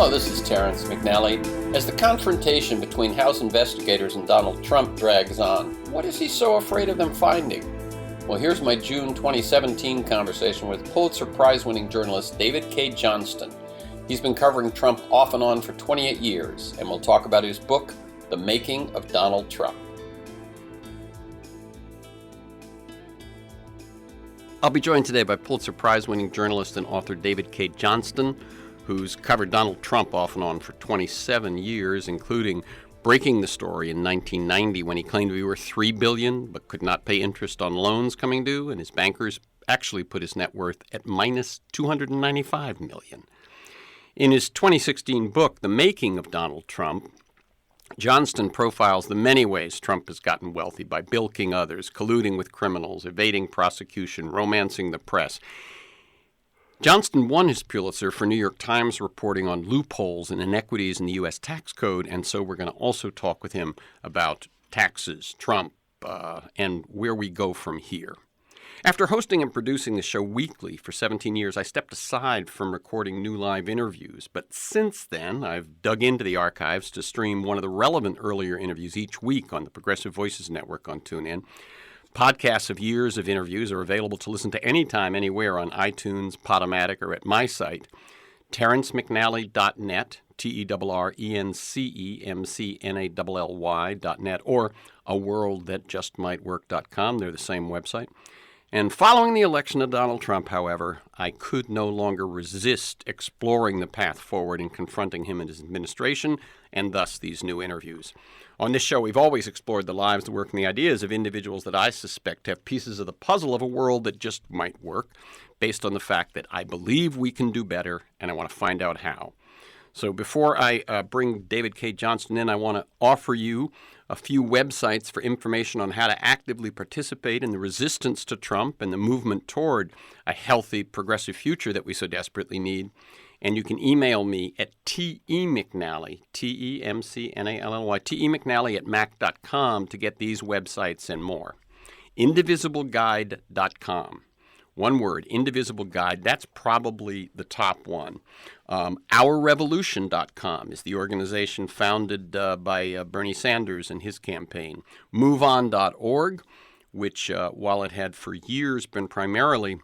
Hello, this is Terrence McNally. As the confrontation between House investigators and Donald Trump drags on, what is he so afraid of them finding? Well, here's my June 2017 conversation with Pulitzer-prize-winning journalist David Cay Johnston. He's been covering Trump off and on for 28 years, and we'll talk about his book, The Making of Donald Trump. I'll be joined today by Pulitzer-prize-winning journalist and author David Cay Johnston, who's covered Donald Trump off and on for 27 years, including breaking the story in 1990 when he claimed to be worth $3 billion but could not pay interest on loans coming due, and his bankers actually put his net worth at minus $295 million. In his 2016 book, The Making of Donald Trump, Johnston profiles the many ways Trump has gotten wealthy by bilking others, colluding with criminals, evading prosecution, romancing the press. Johnston won his Pulitzer for New York Times reporting on loopholes and inequities in the U.S. tax code, and so we're going to also talk with him about taxes, Trump, and where we go from here. After hosting and producing the show weekly for 17 years, I stepped aside from recording new live interviews, but since then, I've dug into the archives to stream one of the relevant earlier interviews each week on the Progressive Voices Network on TuneIn. Podcasts of years of interviews are available to listen to anytime, anywhere on iTunes, Podomatic, or at my site, terrencemcnally.net, TERRENCEMCNALLY.net, or aworldthatjustmightwork.com. They're the same website. And following the election of Donald Trump, however, I could no longer resist exploring the path forward and confronting him and his administration, and thus these new interviews. On this show, we've always explored the lives, the work, and the ideas of individuals that I suspect have pieces of the puzzle of a world that just might work, based on the fact that I believe we can do better, and I want to find out how. So before I bring David Cay Johnston in, I want to offer you a few websites for information on how to actively participate in the resistance to Trump and the movement toward a healthy, progressive future that we so desperately need. And you can email me at temcnally, Temcnally, temcnally@mac.com to get these websites and more. Indivisibleguide.com. One word, Indivisible Guide. That's probably the top one. OurRevolution.com is the organization founded by Bernie Sanders and his campaign. MoveOn.org, which, while it had for years been primarily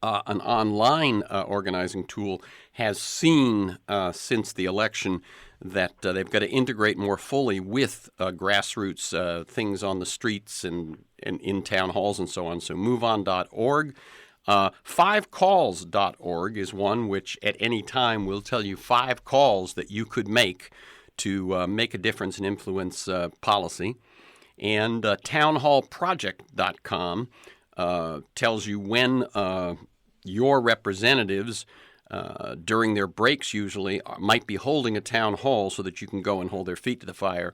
an online organizing tool, has seen since the election that they've got to integrate more fully with grassroots things on the streets and in town halls and so on. So MoveOn.org. 5calls.org is one which at any time will tell you 5 calls that you could make to make a difference and influence policy. And townhallproject.com tells you when your representatives, during their breaks usually, might be holding a town hall so that you can go and hold their feet to the fire.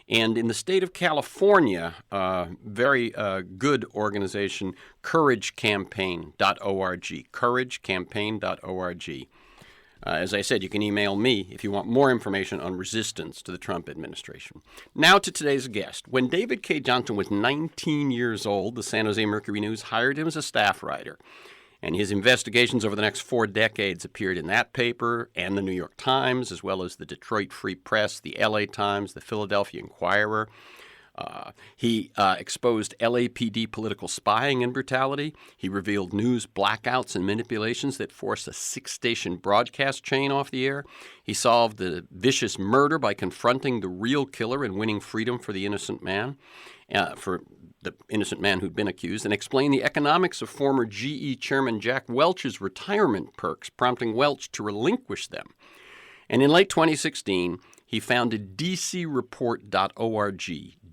And in the state of California, very good organization, couragecampaign.org, couragecampaign.org. As I said, you can email me if you want more information on resistance to the Trump administration. Now to today's guest. When David Cay Johnston was 19 years old, the San Jose Mercury News hired him as a staff writer. And his investigations over the next 4 decades appeared in that paper and the New York Times, as well as the Detroit Free Press, the LA Times, the Philadelphia Inquirer. He exposed LAPD political spying and brutality. He revealed news blackouts and manipulations that forced a 6-station broadcast chain off the air. He solved the vicious murder by confronting the real killer and winning freedom for the innocent man, who'd been accused, and explained the economics of former GE chairman Jack Welch's retirement perks, prompting Welch to relinquish them. And in late 2016, he founded DCReport.org,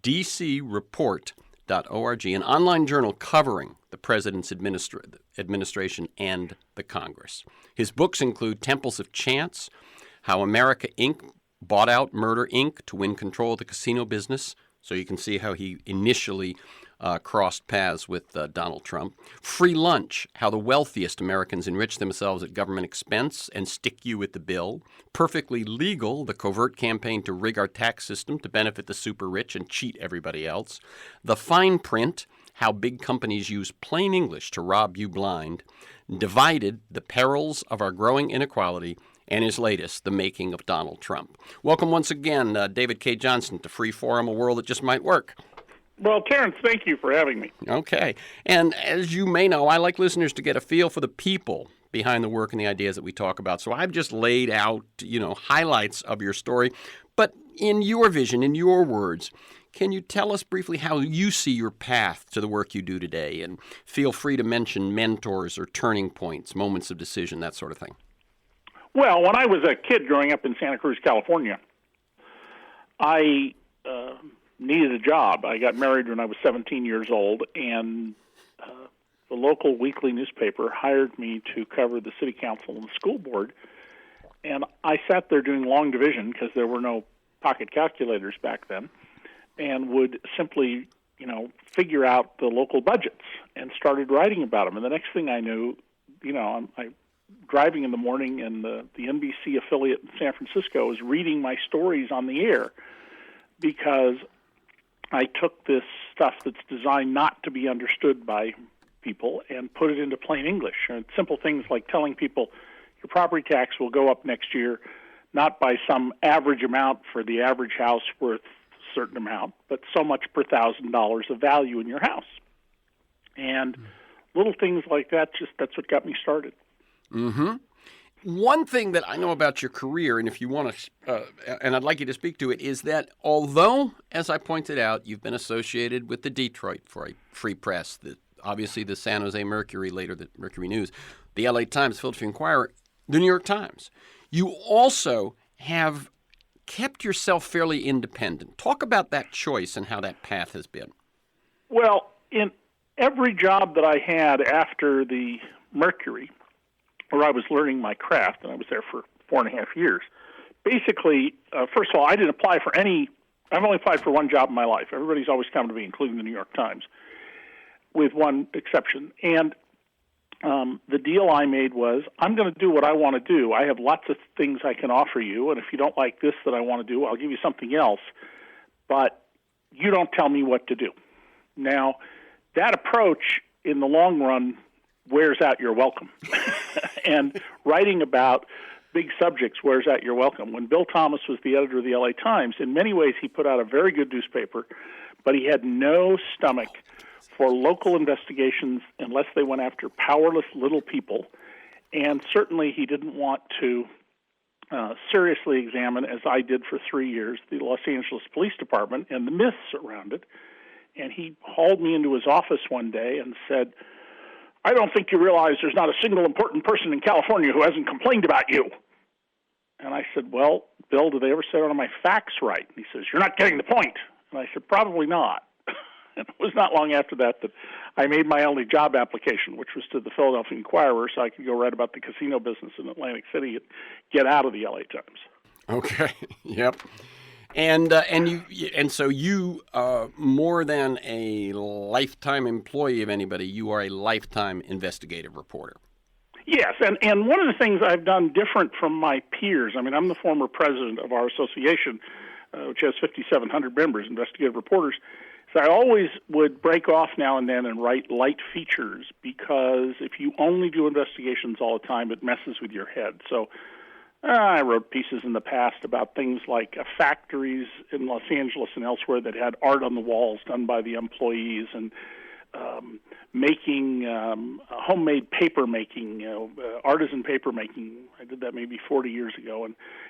DCReport.org, an online journal covering the president's administration and the Congress. His books include Temples of Chance, How America, Inc. bought out Murder, Inc. to win control of the casino business. So you can see how he initially crossed paths with Donald Trump. Free Lunch, How the Wealthiest Americans Enrich Themselves at Government Expense and Stick You with the Bill. Perfectly Legal, the covert campaign to rig our tax system to benefit the super rich and cheat everybody else. The Fine Print, How Big Companies Use Plain English to Rob You Blind, Divided, The Perils of Our Growing Inequality, and his latest, The Making of Donald Trump. Welcome once again, David K. Johnston, to Free Forum, a world that just might work. Well, Terrence, thank you for having me. Okay. And as you may know, I like listeners to get a feel for the people behind the work and the ideas that we talk about. So I've just laid out, highlights of your story. But in your vision, in your words, can you tell us briefly how you see your path to the work you do today? And feel free to mention mentors or turning points, moments of decision, that sort of thing. Well, when I was a kid growing up in Santa Cruz, California, I needed a job. I got married when I was 17 years old, and the local weekly newspaper hired me to cover the city council and the school board. And I sat there doing long division because there were no pocket calculators back then, and would simply, figure out the local budgets and started writing about them. And the next thing I knew, I'm driving in the morning, and the NBC affiliate in San Francisco was reading my stories on the air because I took this stuff that's designed not to be understood by people and put it into plain English. And simple things like telling people your property tax will go up next year, not by some average amount for the average house worth a certain amount, but so much per $1,000 of value in your house. And little things like that, that's what got me started. Mm-hmm. One thing that I know about your career, and if you want to, and I'd like you to speak to it, is that although, as I pointed out, you've been associated with the Detroit Free Press, obviously the San Jose Mercury, later the Mercury News, the LA Times, Philadelphia Inquirer, the New York Times, you also have kept yourself fairly independent. Talk about that choice and how that path has been. Well, in every job that I had after the Mercury, where I was learning my craft, and I was there for 4.5 years. Basically, first of all, I didn't apply for I've only applied for one job in my life. Everybody's always come to me, including the New York Times, with one exception. And the deal I made was, I'm going to do what I want to do. I have lots of things I can offer you, and if you don't like this that I want to do, I'll give you something else. But you don't tell me what to do. Now, that approach, in the long run, wears out your welcome. And writing about big subjects wears out your welcome. When Bill Thomas was the editor of the LA Times, in many ways he put out a very good newspaper, but he had no stomach for local investigations unless they went after powerless little people. And certainly he didn't want to seriously examine, as I did for 3 years, the Los Angeles Police Department and the myths around it. And he hauled me into his office one day and said, I don't think you realize there's not a single important person in California who hasn't complained about you. And I said, well, Bill, did they ever say one of my facts right? And he says, you're not getting the point. And I said, probably not. And it was not long after that I made my only job application, which was to the Philadelphia Inquirer, so I could go write about the casino business in Atlantic City and get out of the LA Times. Okay. Yep. And so you more than a lifetime employee of anybody, you are a lifetime investigative reporter. Yes, and one of the things I've done different from my peers, I'm the former president of our association, which has 5,700 members, investigative reporters, so I always would break off now and then and write light features, because if you only do investigations all the time, it messes with your head. So I wrote pieces in the past about things like factories in Los Angeles and elsewhere that had art on the walls done by the employees, and making homemade paper making, artisan paper making. I did that maybe 40 years ago,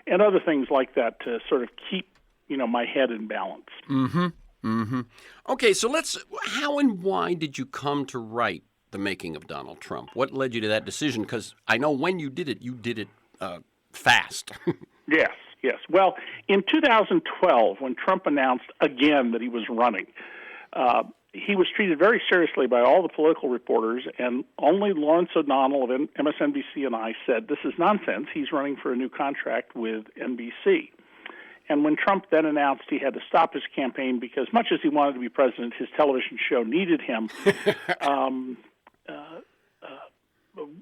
and other things like that to sort of keep my head in balance. Mm-hmm. Mm-hmm. Okay, so how and why did you come to write The Making of Donald Trump? What led you to that decision? Because I know when you did it fast. Yes. Well, in 2012, when Trump announced again that he was running, he was treated very seriously by all the political reporters, and only Lawrence O'Donnell of MSNBC and I said, this is nonsense. He's running for a new contract with NBC. And when Trump then announced he had to stop his campaign because, much as he wanted to be president, his television show needed him,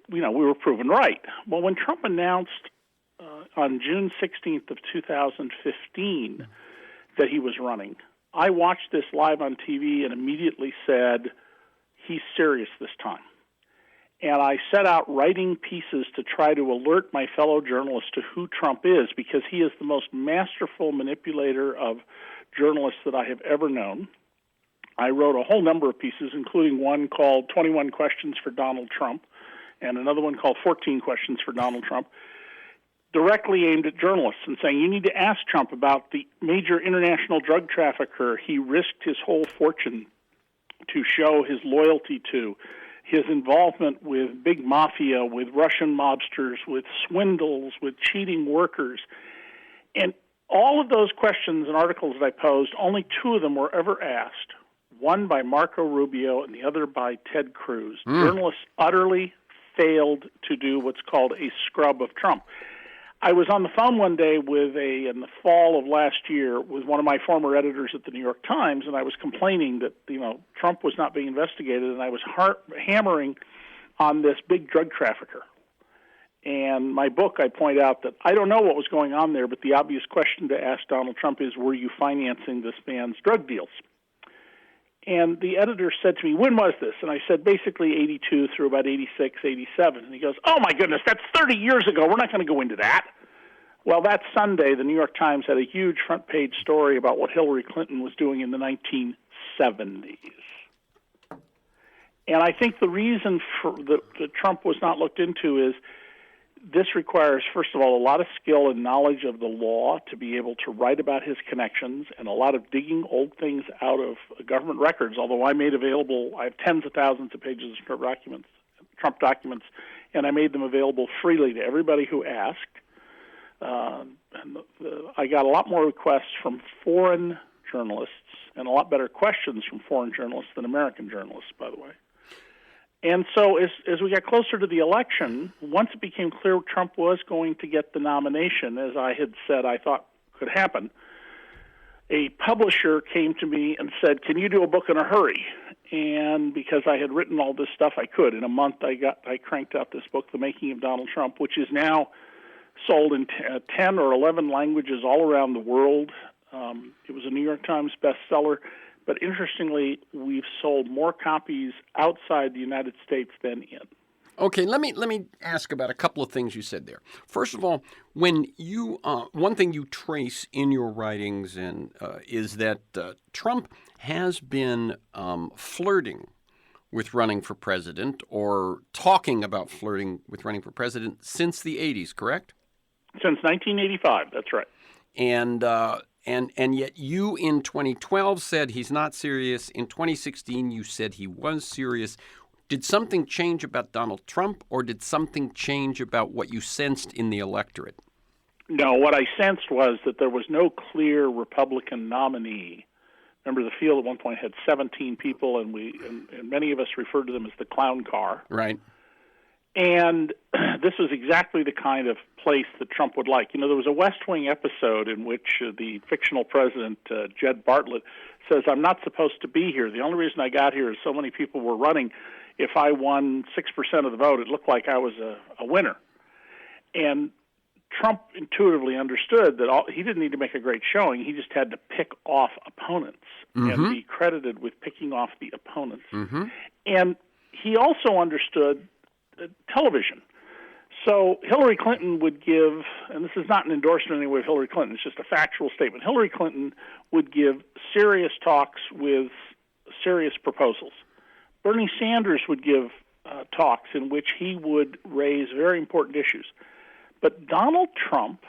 we were proven right. Well, when Trump announced on June 16th of 2015 that he was running, I watched this live on TV and immediately said, he's serious this time. And I set out writing pieces to try to alert my fellow journalists to who Trump is, because he is the most masterful manipulator of journalists that I have ever known. I wrote a whole number of pieces, including one called 21 Questions for Donald Trump and another one called 14 Questions for Donald Trump, directly aimed at journalists and saying, you need to ask Trump about the major international drug trafficker he risked his whole fortune to show his loyalty to, his involvement with big mafia, with Russian mobsters, with swindles, with cheating workers. And all of those questions and articles that I posed, only two of them were ever asked, one by Marco Rubio and the other by Ted Cruz. Journalists utterly failed to do what's called a scrub of Trump. I was on the phone one day in the fall of last year with one of my former editors at the New York Times, and I was complaining that, Trump was not being investigated, and I was hammering on this big drug trafficker. And my book, I point out that I don't know what was going on there, but the obvious question to ask Donald Trump is, were you financing this man's drug deals? And the editor said to me, when was this? And I said, basically 82 through about 86, 87. And he goes, oh, my goodness, that's 30 years ago. We're not going to go into that. Well, that Sunday, the New York Times had a huge front-page story about what Hillary Clinton was doing in the 1970s. And I think the reason that Trump was not looked into is this requires, first of all, a lot of skill and knowledge of the law to be able to write about his connections, and a lot of digging old things out of government records, although I have tens of thousands of pages of Trump documents, and I made them available freely to everybody who asked. I got a lot more requests from foreign journalists and a lot better questions from foreign journalists than American journalists, by the way. And so as we got closer to the election, once it became clear Trump was going to get the nomination, as I had said I thought could happen, a publisher came to me and said, can you do a book in a hurry? And because I had written all this stuff, I could. In a month, I cranked out this book, The Making of Donald Trump, which is now sold in 10 or 11 languages all around the world. It was a New York Times bestseller. But interestingly, we've sold more copies outside the United States than in. Okay, let me ask about a couple of things you said there. First of all, when you one thing you trace in your writings is that Trump has been flirting with running for president, or talking about flirting with running for president, since the 80s, correct? Since 1985, that's right. And yet you in 2012 said he's not serious. In 2016, you said he was serious. Did something change about Donald Trump, or did something change about what you sensed in the electorate? No, what I sensed was that there was no clear Republican nominee. Remember, the field at one point had 17 people, and many of us referred to them as the clown car. Right. And this was exactly the kind of place that Trump would like. There was a West Wing episode in which the fictional president, Jed Bartlett, says, I'm not supposed to be here. The only reason I got here is so many people were running. If I won 6% of the vote, it looked like I was a winner. And Trump intuitively understood that he didn't need to make a great showing. He just had to pick off opponents and be credited with picking off the opponents. And he also understood television. So Hillary Clinton would give, and this is not an endorsement anyway of Hillary Clinton, it's just a factual statement. Hillary Clinton would give serious talks with serious proposals. Bernie Sanders would give talks in which he would raise very important issues. But Donald Trump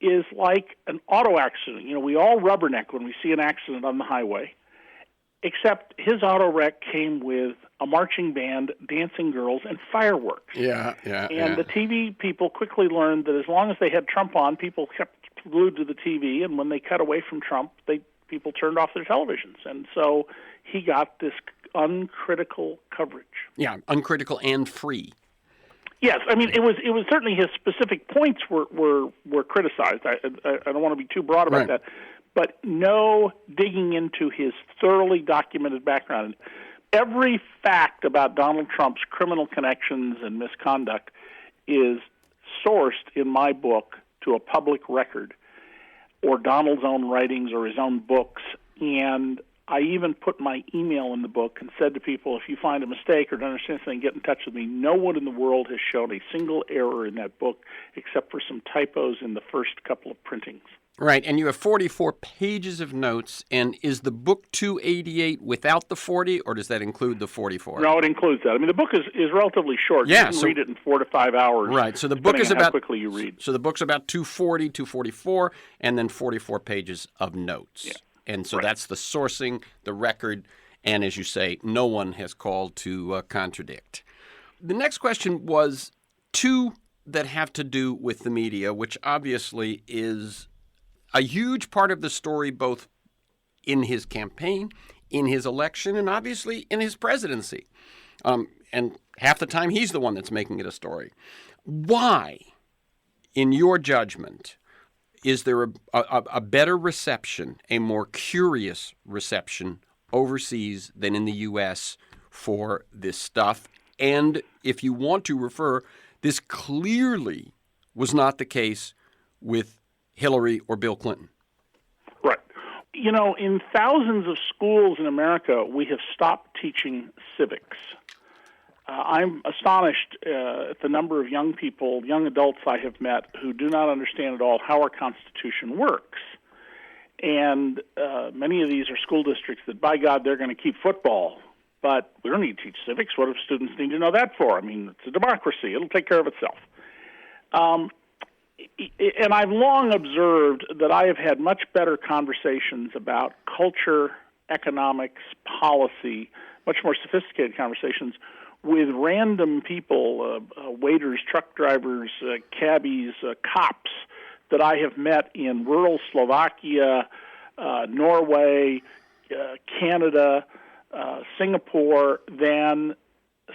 is like an auto accident. We all rubberneck when we see an accident on the highway, except his auto wreck came with a marching band, dancing girls, and fireworks. And the TV people quickly learned that as long as they had Trump on, people kept glued to the TV, and when they cut away from Trump, people turned off their televisions. And so he got this uncritical coverage. Yeah, uncritical and free. Yes, I mean, it was certainly his specific points were criticized. I don't want to be too broad about that. But no digging into his thoroughly documented background. Every fact about Donald Trump's criminal connections and misconduct is sourced in my book to a public record, or Donald's own writings or his own books. And I even put my email in the book and said to people, if you find a mistake or don't understand something, get in touch with me. No one in the world has shown a single error in that book except for some typos in the first couple of printings. Right, and you have 44 pages of notes, and is the book 288 without the 40, or does that include the 44? No, it includes that. I mean, the book is relatively short. Yeah, you can read it in 4 to 5 hours. Right, so the book is about about how quickly you read. So the book's about 240, 244, and then 44 pages of notes. Yeah. And so that's the sourcing, the record, and as you say, no one has called to contradict. The next question was two that have to do with the media, which obviously is a huge part of the story, both in his campaign, in his election, and obviously in his presidency. And half the time, he's the one that's making it a story. Why, in your judgment, is there a better reception, a more curious reception overseas than in the U.S. for this stuff? And if you want to refer, this clearly was not the case with Hillary or Bill Clinton. Right. You know, in thousands of schools in America, we have stopped teaching civics. I'm astonished at the number of young people, young adults I have met who do not understand at all how our Constitution works. And many of these are school districts that, by God, they're going to keep football. But we don't need to teach civics. What do students need to know that for? I mean, it's a democracy. It'll take care of itself. And I've long observed that I have had much better conversations about culture, economics, policy, much more sophisticated conversations with random people, waiters, truck drivers, cabbies, cops that I have met in rural Slovakia, Norway, Canada, Singapore, than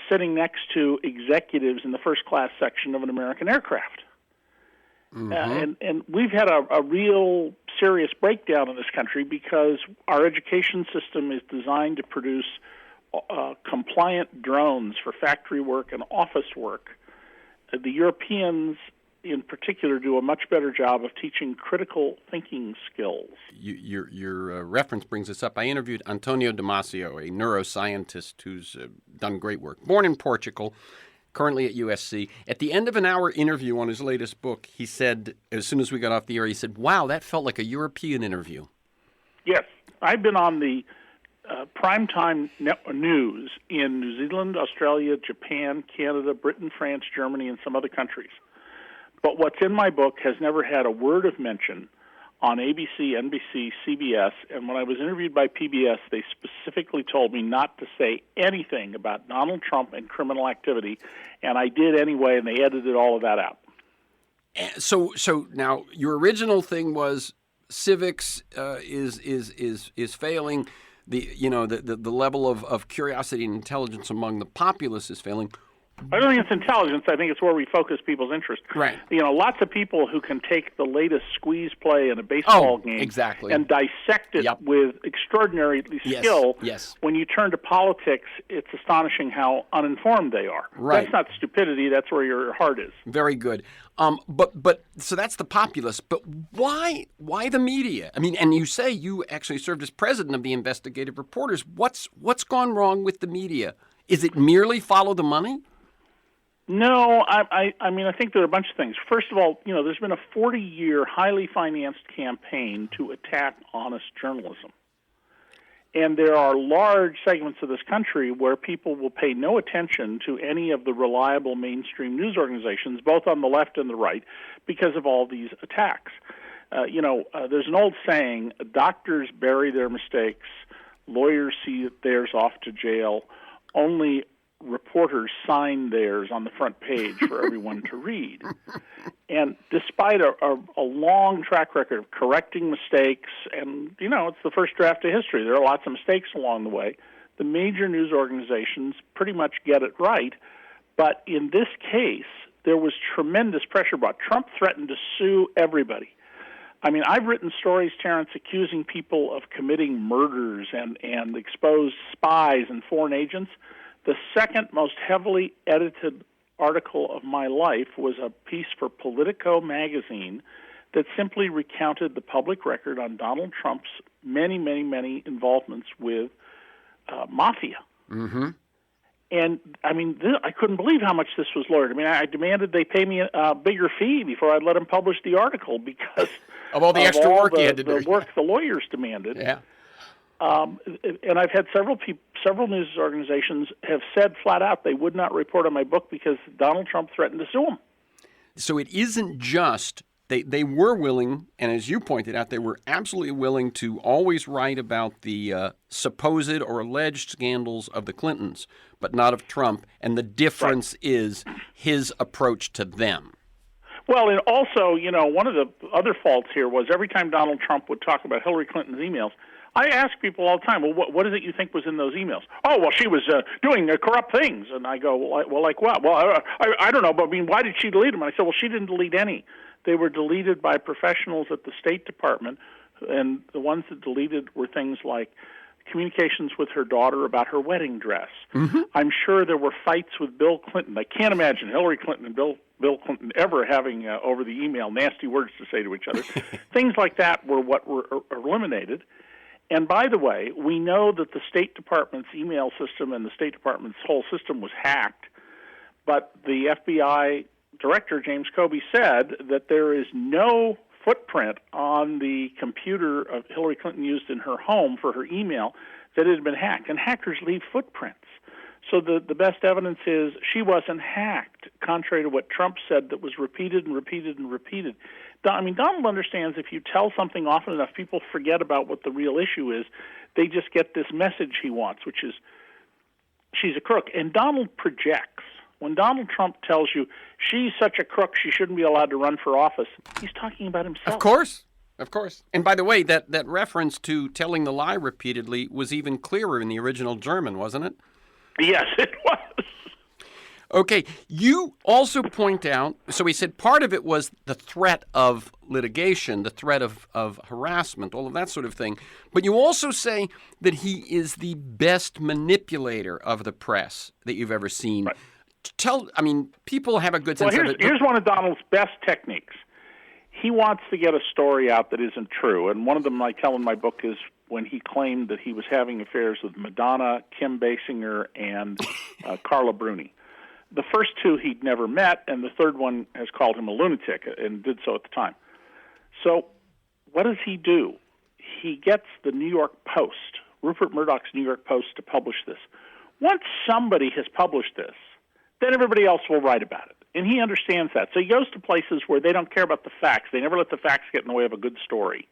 sitting next to executives in the first-class section of an American aircraft. Mm-hmm. And we've had a real serious breakdown in this country because our education system is designed to produce compliant drones for factory work and office work. The Europeans, in particular, do a much better job of teaching critical thinking skills. Your reference brings us up. I interviewed Antonio Damasio, a neuroscientist who's done great work. Born in Portugal, currently at USC. At the end of an hour interview on his latest book, he said, as soon as we got off the air, he said, wow, that felt like a European interview. Yes. I've been on the primetime news in New Zealand, Australia, Japan, Canada, Britain, France, Germany, and some other countries. But what's in my book has never had a word of mention on ABC, NBC, CBS, and when I was interviewed by PBS, they specifically told me not to say anything about Donald Trump and criminal activity, and I did anyway, and they edited all of that out. So now your original thing was civics is failing. The level of curiosity and intelligence among the populace is failing. I don't think it's intelligence. I think it's where we focus people's interest. Right. You know, lots of people who can take the latest squeeze play in a baseball game exactly. and dissect it with extraordinary skill. Yes. When you turn to politics, it's astonishing how uninformed they are. Right. That's not stupidity. That's where your heart is. Very good. But so that's the populace. But why the media? I mean, and you say you actually served as president of the investigative reporters. What's gone wrong with the media? Is it merely follow the money? No, I mean, I think there are a bunch of things. First of all, you know, there's been a 40-year highly financed campaign to attack honest journalism. And there are large segments of this country where people will pay no attention to any of the reliable mainstream news organizations, both on the left and the right, because of all these attacks. There's an old saying, doctors bury their mistakes, lawyers see theirs off to jail, only reporters sign theirs on the front page for everyone to read. And despite a long track record of correcting mistakes, and, you know, it's the first draft of history, there are lots of mistakes along the way, the major news organizations pretty much get it right. But in this case, there was tremendous pressure brought. Trump threatened to sue everybody. I mean, I've written stories, Terrence, accusing people of committing murders and exposed spies and foreign agents. The second most heavily edited article of my life was a piece for Politico magazine that simply recounted the public record on Donald Trump's many, many, many involvements with mafia. Mm-hmm. And, I mean, I couldn't believe how much this was lawyered. I mean, I demanded they pay me a bigger fee before I'd let them publish the article because of all the extra work you had to do. The work the lawyers demanded. Yeah. And I've had several news organizations have said flat out they would not report on my book because Donald Trump threatened to sue them. So it isn't just they were willing, and as you pointed out, they were absolutely willing to always write about the supposed or alleged scandals of the Clintons, but not of Trump. And the difference is his approach to them. Well, and also, one of the other faults here was every time Donald Trump would talk about Hillary Clinton's emails, I ask people all the time, well, what is it you think was in those emails? Oh, well, she was doing corrupt things. And I go, well, like what? Well, I don't know, but I mean, why did she delete them? And I said, well, she didn't delete any. They were deleted by professionals at the State Department, and the ones that deleted were things like communications with her daughter about her wedding dress. Mm-hmm. I'm sure there were fights with Bill Clinton. I can't imagine Hillary Clinton and Bill Clinton ever having, over the email, nasty words to say to each other. Things like that were what were eliminated. And by the way, we know that the State Department's email system and the State Department's whole system was hacked, but the FBI Director, James Comey, said that there is no footprint on the computer of Hillary Clinton used in her home for her email that had been hacked. And hackers leave footprints. So the best evidence is she wasn't hacked, contrary to what Trump said that was repeated and repeated and repeated. I mean, Donald understands if you tell something often enough, people forget about what the real issue is. They just get this message he wants, which is she's a crook. And Donald projects. When Donald Trump tells you she's such a crook, she shouldn't be allowed to run for office, he's talking about himself. Of course. Of course. And by the way, that reference to telling the lie repeatedly was even clearer in the original German, wasn't it? Yes, it was. Okay. You also point out, so he said part of it was the threat of litigation, the threat of harassment, all of that sort of thing. But you also say that he is the best manipulator of the press that you've ever seen. Right. People have a good sense of it. Here's one of Donald's best techniques. He wants to get a story out that isn't true, and one of them I tell in my book is when he claimed that he was having affairs with Madonna, Kim Basinger, and Carla Bruni. The first two he'd never met, and the third one has called him a lunatic, and did so at the time. So what does he do? He gets the New York Post, Rupert Murdoch's New York Post, to publish this. Once somebody has published this, then everybody else will write about it. And he understands that. So he goes to places where they don't care about the facts. They never let the facts get in the way of a good story.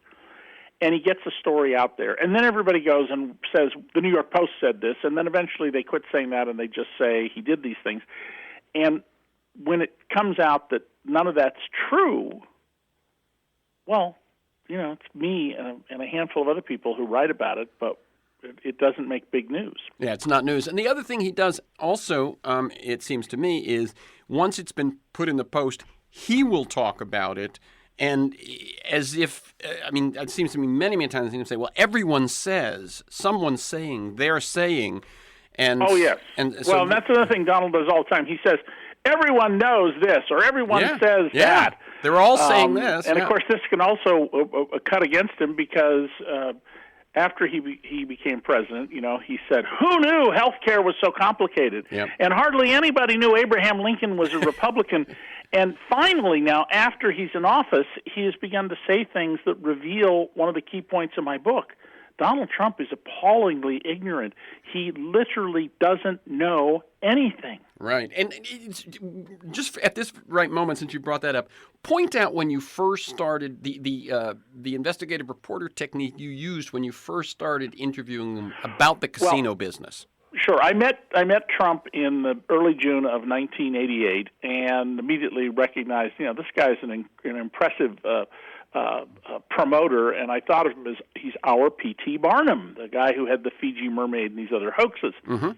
And he gets the story out there. And then everybody goes and says, the New York Post said this, and then eventually they quit saying that and they just say he did these things. And when it comes out that none of that's true, well, it's me and a handful of other people who write about it, but it doesn't make big news. Yeah, it's not news. And the other thing he does also, it seems to me, is once it's been put in the Post, he will talk about it. And as if, it seems to me many, many times he will say, well, everyone says, someone's saying, they're saying. And, oh, yes. And so, and that's another thing Donald does all the time. He says, everyone knows this, or everyone says that. They're all saying this. And, of course, this can also cut against him because after he became president, he said, who knew health care was so complicated? Yep. And hardly anybody knew Abraham Lincoln was a Republican. And finally now, after he's in office, he has begun to say things that reveal one of the key points in my book. Donald Trump is appallingly ignorant. He literally doesn't know anything. Right. And it's just at this right moment, since you brought that up, point out when you first started the investigative reporter technique you used when you first started interviewing him about the casino business. Sure. I met Trump in the early June of 1988 and immediately recognized, this guy's an impressive promoter, and I thought of him as he's our P.T. Barnum, the guy who had the Fiji Mermaid and these other hoaxes. Mm-hmm.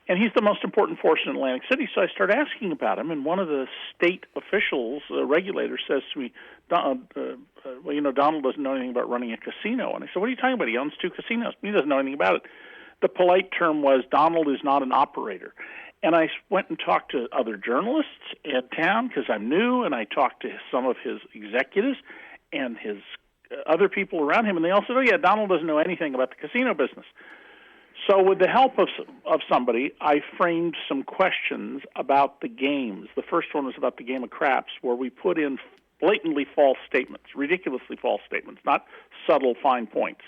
And he's the most important force in Atlantic City, so I started asking about him, and one of the state officials, regulators, says to me, Donald doesn't know anything about running a casino. And I said, what are you talking about? He owns 2 casinos. He doesn't know anything about it. The polite term was, Donald is not an operator. And I went and talked to other journalists in town because I'm new, and I talked to some of his executives, and his other people around him, and they all said, "Oh yeah, Donald doesn't know anything about the casino business." So with the help of somebody, I framed some questions about the games. The first one was about the game of craps, where we put in blatantly false statements, ridiculously false statements, not subtle fine points.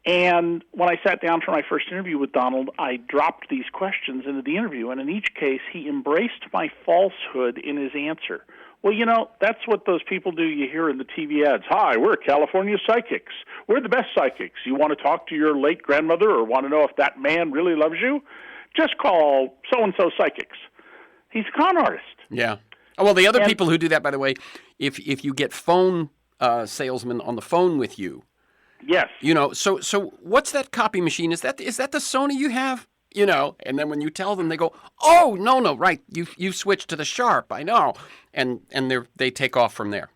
And when I sat down for my first interview with Donald, I dropped these questions into the interview, and in each case, he embraced my falsehood in his answer. Well, that's what those people do you hear in the TV ads. "Hi, we're California psychics. We're the best psychics. You want to talk to your late grandmother or want to know if that man really loves you? Just call so-and-so psychics." He's a con artist. Yeah. Oh, well, the other people who do that, by the way, if you get phone salesmen on the phone with you, yes. So what's that copy machine? Is that the Sony you have? And then when you tell them, they go, "Oh, no, right, you've switched to the Sharp, I know," and they take off from there.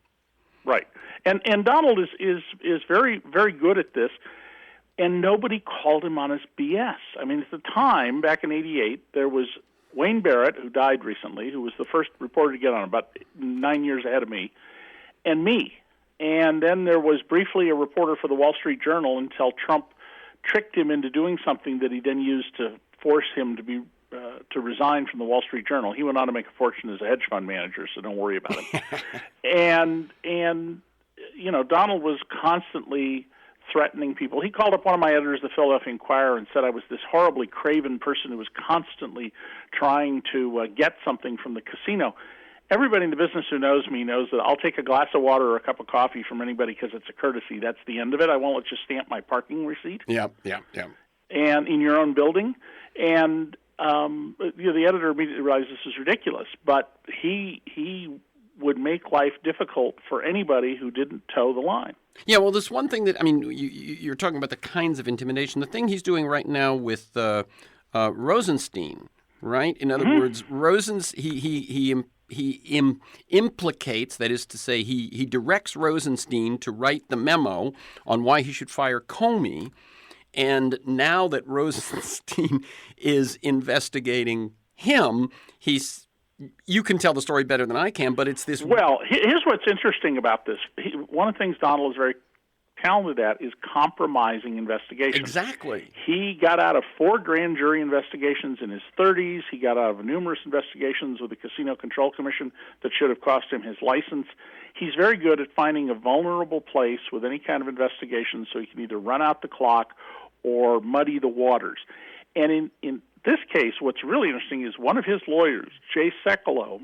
Right, and Donald is very, very good at this, and nobody called him on his BS. I mean, at the time, back in '88, there was Wayne Barrett, who died recently, who was the first reporter to get on, about 9 years ahead of me, and me. And then there was briefly a reporter for the Wall Street Journal until Trump tricked him into doing something that he then used to force him to resign from the Wall Street Journal. He went on to make a fortune as a hedge fund manager, so don't worry about it. and Donald was constantly threatening people. He called up one of my editors, the Philadelphia Inquirer, and said I was this horribly craven person who was constantly trying to get something from the casino. Everybody in the business who knows me knows that I'll take a glass of water or a cup of coffee from anybody because it's a courtesy. That's the end of it. I won't let you stamp my parking receipt. Yeah. And in your own building. And the editor immediately realized this is ridiculous. But he would make life difficult for anybody who didn't toe the line. Yeah, well, there's one thing that, you're talking about the kinds of intimidation. The thing he's doing right now with Rosenstein, right? In other words, he implicates, that is to say, he directs Rosenstein to write the memo on why he should fire Comey. And now that Rosenstein is investigating him, you can tell the story better than I can, but it's this. Well, here's what's interesting about this. One of the things Donald is very talented at is compromising investigations. Exactly. He got out of 4 grand jury investigations in his 30s. He got out of numerous investigations with the Casino Control Commission that should have cost him his license. He's very good at finding a vulnerable place with any kind of investigation so he can either run out the clock or muddy the waters. And in this case, what's really interesting is one of his lawyers, Jay Sekulow,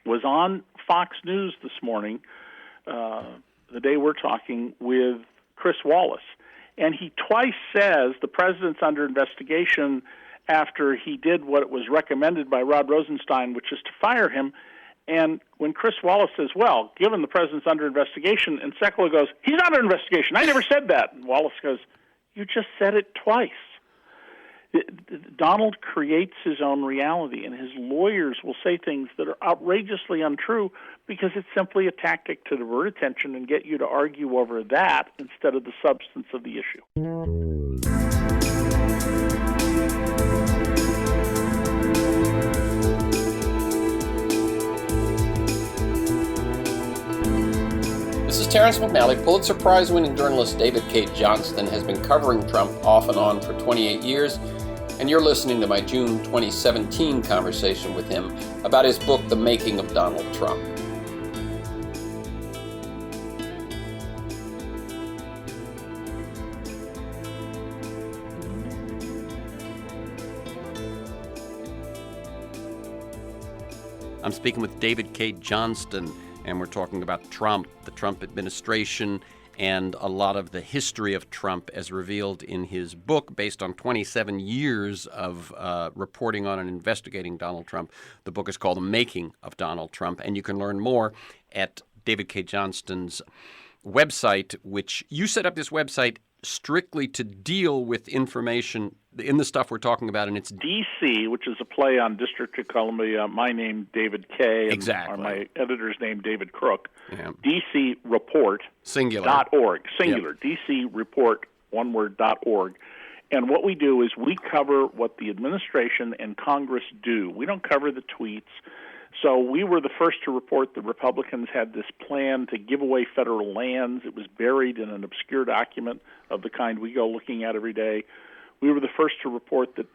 was on Fox News this morning, the day we're talking, with Chris Wallace. And he twice says the president's under investigation after he did what was recommended by Rod Rosenstein, which is to fire him. And when Chris Wallace says, "Well, given the president's under investigation," and Sekulow goes, "He's not under investigation. I never said that." And Wallace goes, "You just said it twice." Donald creates his own reality, and his lawyers will say things that are outrageously untrue because it's simply a tactic to divert attention and get you to argue over that instead of the substance of the issue. This is Terrence McNally. Pulitzer-prize-winning journalist David K. Johnston has been covering Trump off and on for 28 years, and you're listening to my June 2017 conversation with him about his book, The Making of Donald Trump. I'm speaking with David K. Johnston, and we're talking about Trump, the Trump administration, and a lot of the history of Trump as revealed in his book based on 27 years of reporting on and investigating Donald Trump. The book is called The Making of Donald Trump, and you can learn more at David K. Johnston's website, which you set up this website strictly to deal with information in the stuff we're talking about, and it's DC, which is a play on District of Columbia. My name, David Kay. Exactly. And my editor's name, David Crook. Yeah. DC Report. Singular. .org. Singular. Yep. DC Report, one word, .org. And what we do is we cover what the administration and Congress do. We don't cover the tweets. So we were the first to report the Republicans had this plan to give away federal lands. It was buried in an obscure document of the kind we go looking at every day. We were the first to report that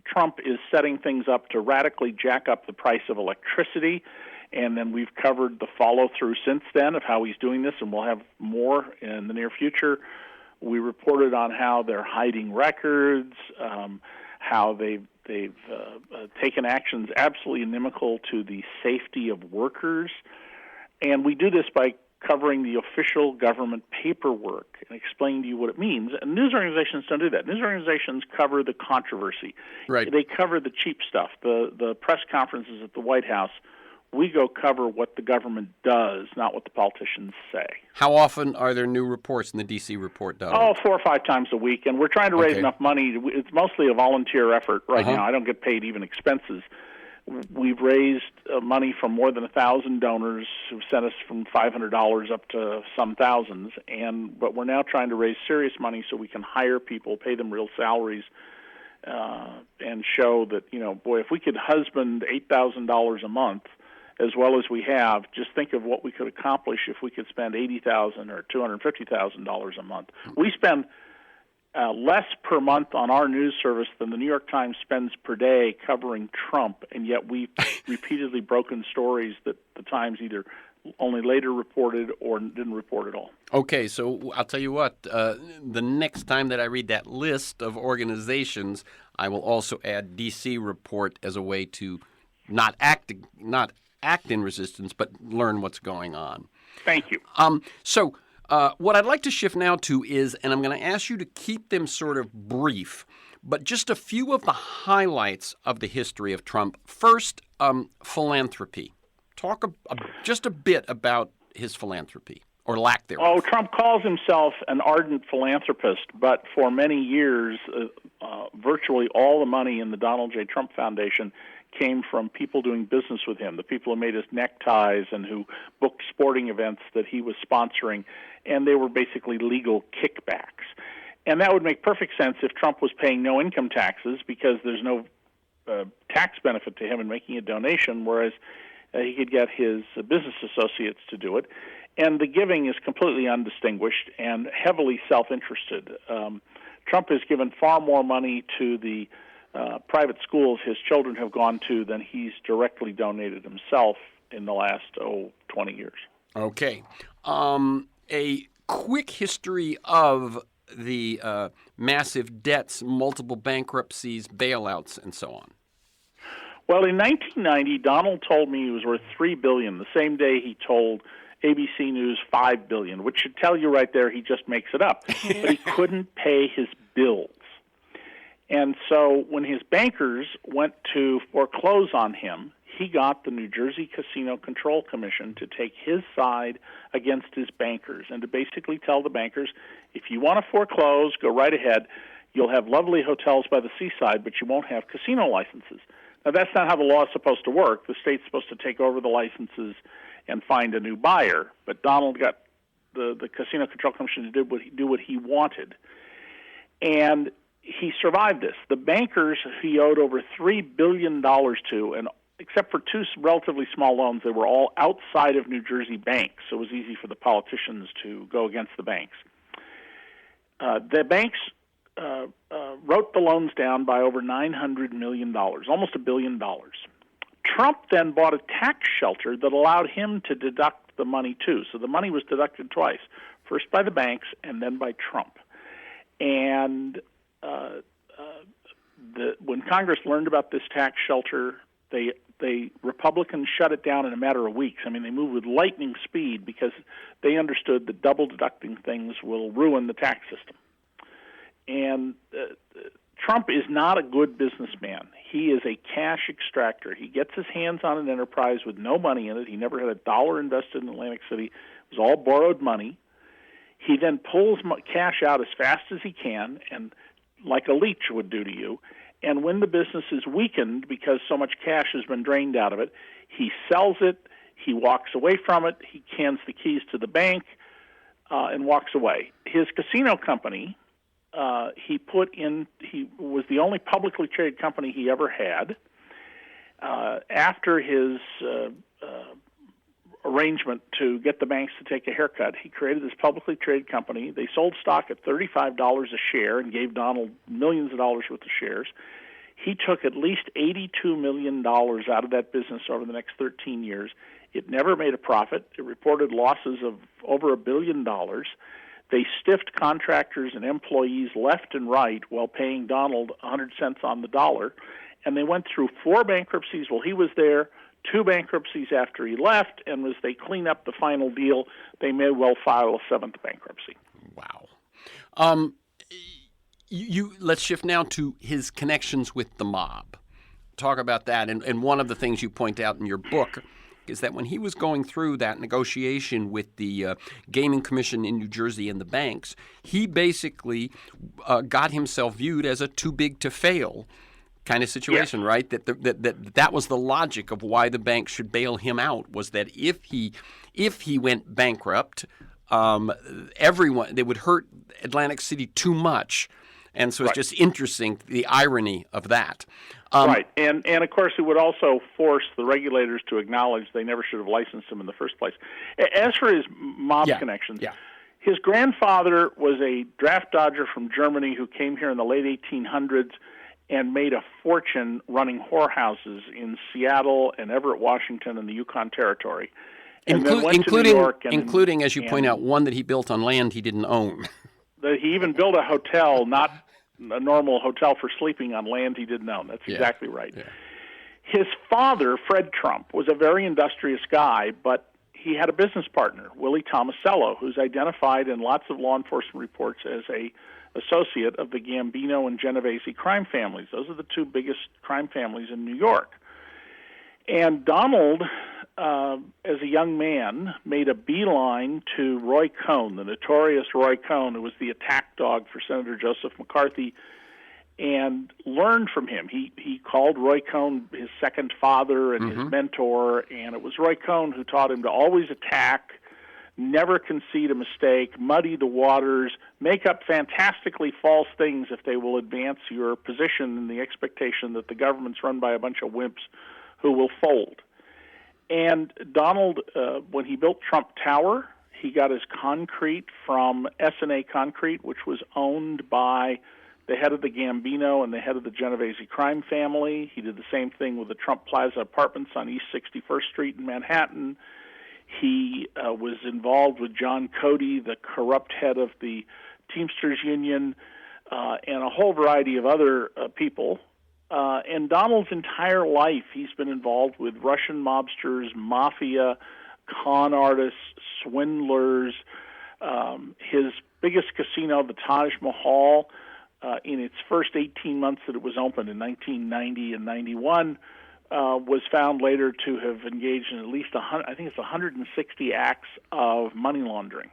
Trump is setting things up to radically jack up the price of electricity, and then we've covered the follow-through since then of how he's doing this, and we'll have more in the near future. We reported on how they're hiding records, how they've taken actions absolutely inimical to the safety of workers, and we do this by covering the official government paperwork and explaining to you what it means. And news organizations don't do that. News organizations cover the controversy. Right. They cover the cheap stuff, the press conferences at the White House. We go cover what the government does, not what the politicians say. How often are there new reports in the D.C. report? 4 or 5 times a week, and we're trying to raise enough money. It's mostly a volunteer effort right now. I don't get paid even expenses. We've raised money from more than 1,000 donors who've sent us from $500 up to some thousands, but we're now trying to raise serious money so we can hire people, pay them real salaries, and show that, if we could husband $8,000 a month as well as we have, just think of what we could accomplish if we could spend $80,000 or $250,000 a month. We spend less per month on our news service than the New York Times spends per day covering Trump, and yet we've repeatedly broken stories that the Times either only later reported or didn't report at all. Okay, so I'll tell you what, the next time that I read that list of organizations, I will also add D.C. report as a way to not act in resistance, but learn what's going on. Thank you. So what I'd like to shift now to is, and I'm going to ask you to keep them sort of brief, but just a few of the highlights of the history of Trump. First, philanthropy. Talk just a bit about his philanthropy, or lack thereof. Oh, Trump calls himself an ardent philanthropist, but for many years, virtually all the money in the Donald J. Trump Foundation came from people doing business with him, the people who made his neckties and who booked sporting events that he was sponsoring, and they were basically legal kickbacks. And that would make perfect sense if Trump was paying no income taxes, because there's no tax benefit to him in making a donation, whereas he could get his business associates to do it. And the giving is completely undistinguished and heavily self-interested. Trump has given far more money to the private schools his children have gone to than he's directly donated himself in the last, 20 years. Okay. A quick history of the massive debts, multiple bankruptcies, bailouts, and so on. Well, in 1990, Donald told me he was worth $3 billion, the same day he told ABC News $5 billion, which should tell you right there he just makes it up. But he couldn't pay his bills. And so when his bankers went to foreclose on him, he got the New Jersey Casino Control Commission to take his side against his bankers and to basically tell the bankers, if you want to foreclose, go right ahead. You'll have lovely hotels by the seaside, but you won't have casino licenses. Now, that's not how the law is supposed to work. The state's supposed to take over the licenses and find a new buyer. But Donald got the Casino Control Commission to do what he wanted. And he survived this. The bankers he owed over $3 billion to, and except for 2 relatively small loans, they were all outside of New Jersey banks, so it was easy for the politicians to go against the banks. The banks wrote the loans down by over $900 million, almost $1 billion. Trump then bought a tax shelter that allowed him to deduct the money too. So the money was deducted twice, first by the banks and then by Trump. And when Congress learned about this tax shelter, they Republicans shut it down in a matter of weeks. I mean, they moved with lightning speed because they understood that double deducting things will ruin the tax system. And Trump is not a good businessman. He is a cash extractor. He gets his hands on an enterprise with no money in it. He never had a dollar invested in Atlantic City. It was all borrowed money. He then pulls cash out as fast as he can, and like a leech would do to you. And when the business is weakened because so much cash has been drained out of it, he sells it, he walks away from it, he hands the keys to the bank, and walks away. His casino company, he was the only publicly traded company he ever had. After his arrangement to get the banks to take a haircut, he created this publicly traded company. They sold stock at $35 a share and gave Donald millions of dollars worth of shares. He took at least $82 million out of that business over the next 13 years. It never made a profit. It reported losses of over $1 billion. They stiffed contractors and employees left and right while paying Donald 100 cents on the dollar. And they went through 4 bankruptcies while he was there, 2 bankruptcies after he left, and as they clean up the final deal, they may well file a 7th bankruptcy. Wow. Let's shift now to his connections with the mob. Talk about that. And one of the things you point out in your book is that when he was going through that negotiation with the Gaming Commission in New Jersey and the banks, he basically got himself viewed as a too big to fail kind of situation, yes. Right? That was the logic of why the bank should bail him out, was that if he went bankrupt, everyone, they would hurt Atlantic City too much. And so it's just interesting, the irony of that. Right. And of course, it would also force the regulators to acknowledge they never should have licensed him in the first place. As for his mob connections, his grandfather was a draft dodger from Germany who came here in the late 1800s and made a fortune running whorehouses in Seattle and Everett, Washington, and the Yukon Territory. And then went to New York including, as you point out, one that he built on land he didn't own. He even built a hotel, not a normal hotel for sleeping on land he didn't own. That's exactly right. Yeah. His father, Fred Trump, was a very industrious guy, but he had a business partner, Willie Tomasello, who's identified in lots of law enforcement reports as a associate of the Gambino and Genovese crime families. Those are the 2 biggest crime families in New York. And Donald, as a young man, made a beeline to Roy Cohn, the notorious Roy Cohn, who was the attack dog for Senator Joseph McCarthy, and learned from him. He called Roy Cohn his second father and his mentor, and it was Roy Cohn who taught him to always attack, never concede a mistake, muddy the waters, make up fantastically false things if they will advance your position in the expectation that the government's run by a bunch of wimps who will fold. And Donald, when he built Trump Tower, he got his concrete from S&A Concrete, which was owned by the head of the Gambino and the head of the Genovese crime family. He did the same thing with the Trump Plaza Apartments on East 61st Street in Manhattan. He was involved with John Cody, the corrupt head of the Teamsters Union, and a whole variety of other people. And Donald's entire life, he's been involved with Russian mobsters, mafia, con artists, swindlers. His biggest casino, the Taj Mahal, in its first 18 months that it was opened in 1990 and 91, was found later to have engaged in at least 160 acts of money laundering.